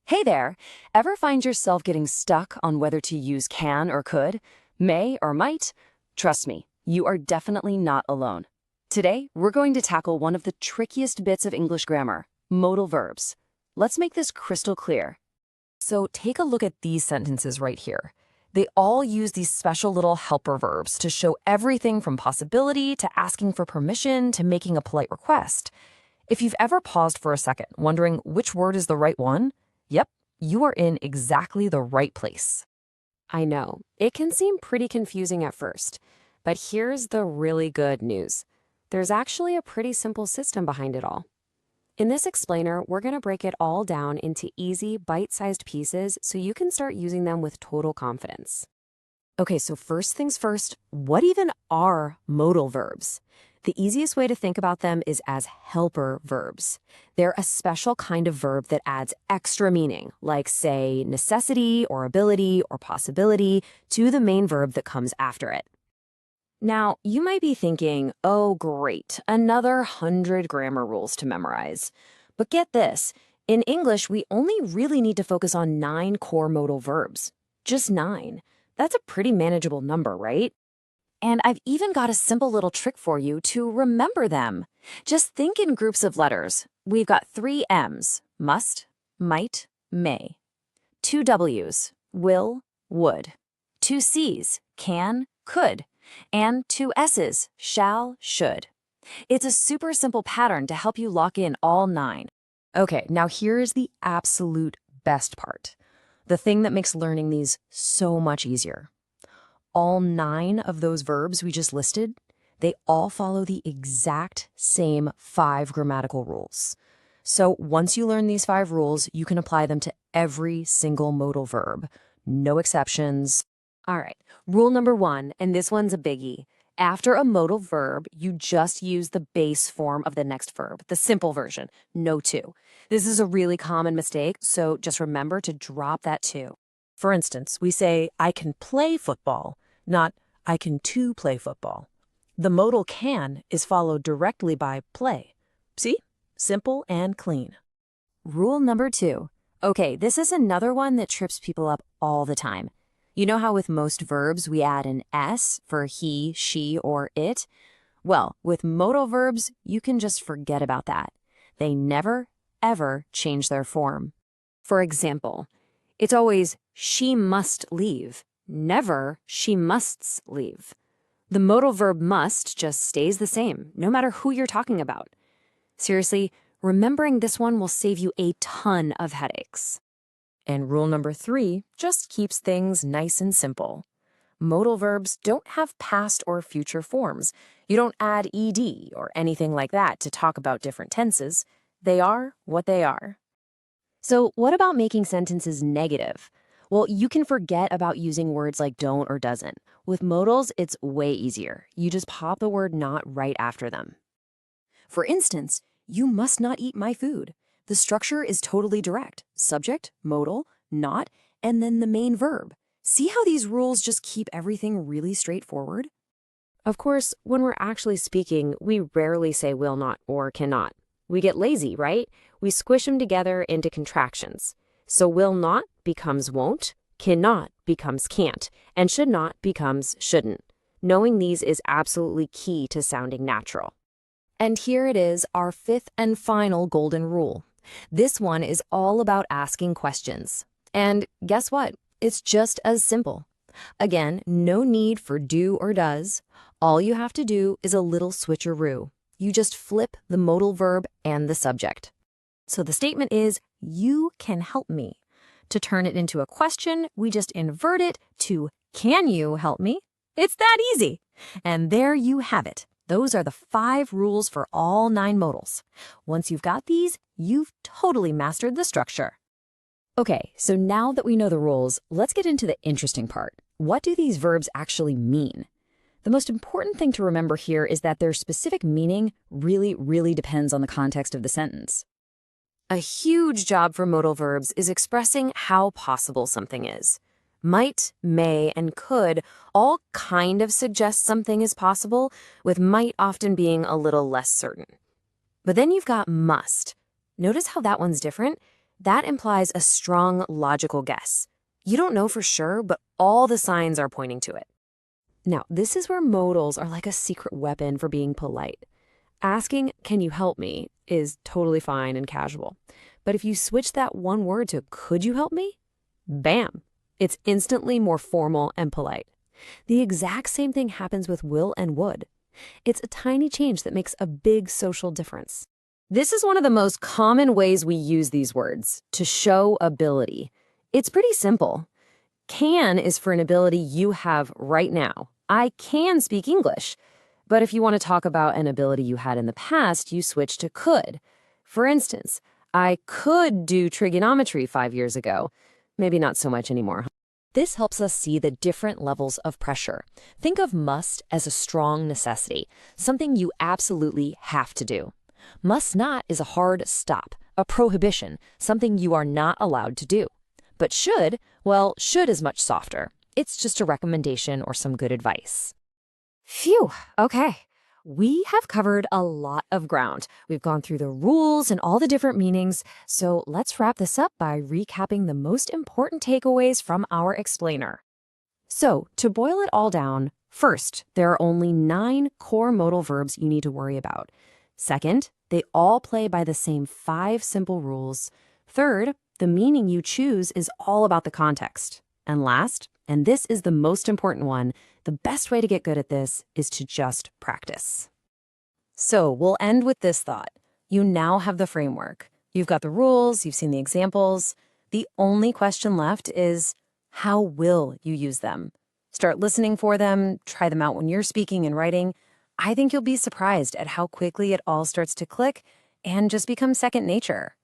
Hey there! Ever find yourself getting stuck on whether to use can or could, may or might? Trust me, you are definitely not alone. Today, we're going to tackle one of the trickiest bits of English grammar, modal verbs. Let's make this crystal clear. So take a look at these sentences right here. They all use these special little helper verbs to show everything from possibility to asking for permission to making a polite request. If you've ever paused for a second wondering which word is the right one, yep, you are in exactly the right place. I know, it can seem pretty confusing at first, but here's the really good news. There's actually a pretty simple system behind it all. In this explainer, we're going to break it all down into easy, bite-sized pieces so you can start using them with total confidence. Okay, so first things first, what even are modal verbs? The easiest way to think about them is as helper verbs. They're a special kind of verb that adds extra meaning, like, say, necessity or ability or possibility to the main verb that comes after it. Now, you might be thinking, oh, great, another 100 grammar rules to memorize. But get this, in English, we only really need to focus on 9 core modal verbs. Just 9. That's a pretty manageable number, right? And I've even got a simple little trick for you to remember them. Just think in groups of letters. We've got 3 M's, must, might, may. 2 W's, will, would. 2 C's, can, could. And 2 S's, shall, should. It's a super simple pattern to help you lock in all 9. Okay, now here's the absolute best part. The thing that makes learning these so much easier. All 9 of those verbs we just listed, they all follow the exact same 5 grammatical rules. So once you learn these 5 rules, you can apply them to every single modal verb. No exceptions. All right, rule number 1, and this one's a biggie. After a modal verb, you just use the base form of the next verb, the simple version, no to. This is a really common mistake, so just remember to drop that to. For instance, we say, I can play football, not I can to play football. The modal can is followed directly by play. See? Simple and clean. Rule number 2. Okay, this is another one that trips people up all the time. You know how with most verbs we add an S for he, she, or it? Well, with modal verbs, you can just forget about that. They never, ever change their form. For example, it's always she must leave, never she musts leave. The modal verb must just stays the same, no matter who you're talking about. Seriously, remembering this one will save you a ton of headaches. And rule number 3 just keeps things nice and simple. Modal verbs don't have past or future forms. You don't add ed or anything like that to talk about different tenses. They are what they are. So what about making sentences negative? Well, you can forget about using words like don't or doesn't. With modals, it's way easier. You just pop the word not right after them. For instance, you must not eat my food. The structure is totally direct. Subject, modal, not, and then the main verb. See how these rules just keep everything really straightforward? Of course, when we're actually speaking, we rarely say will not or cannot. We get lazy, right? We squish them together into contractions. So will not becomes won't, cannot becomes can't, and should not becomes shouldn't. Knowing these is absolutely key to sounding natural. And here it is, our 5th and final golden rule. This one is all about asking questions. And guess what? It's just as simple. Again, no need for do or does. All you have to do is a little switcheroo. You just flip the modal verb and the subject. So the statement is, you can help me. To turn it into a question, we just invert it to, can you help me? It's that easy. And there you have it. Those are the 5 rules for all 9 modals. Once you've got these, you've totally mastered the structure. Okay, so now that we know the rules, let's get into the interesting part. What do these verbs actually mean? The most important thing to remember here is that their specific meaning really depends on the context of the sentence. A huge job for modal verbs is expressing how possible something is. Might, may, and could all kind of suggest something is possible, with might often being a little less certain. But then you've got must. Notice how that one's different? That implies a strong logical guess. You don't know for sure, but all the signs are pointing to it. Now, this is where modals are like a secret weapon for being polite. Asking, "Can you help me?" is totally fine and casual. But if you switch that one word to "Could you help me?" Bam! It's instantly more formal and polite. The exact same thing happens with will and would. It's a tiny change that makes a big social difference. This is one of the most common ways we use these words, to show ability. It's pretty simple. Can is for an ability you have right now. I can speak English. But if you want to talk about an ability you had in the past, you switch to could. For instance, I could do trigonometry 5 years ago. Maybe not so much anymore. This helps us see the different levels of pressure. Think of must as a strong necessity, something you absolutely have to do. Must not is a hard stop, a prohibition, something you are not allowed to do. But should, well, should is much softer. It's just a recommendation or some good advice. Phew, okay. We have covered a lot of ground. We've gone through the rules and all the different meanings, so let's wrap this up by recapping the most important takeaways from our explainer. So, to boil it all down, first, there are only 9 core modal verbs you need to worry about. Second, they all play by the same 5 simple rules. Third, the meaning you choose is all about the context. And last, and this is the most important one, the best way to get good at this is to just practice. So we'll end with this thought. You now have the framework. You've got the rules, you've seen the examples. The only question left is, how will you use them? Start listening for them, try them out when you're speaking and writing. I think you'll be surprised at how quickly it all starts to click and just become second nature.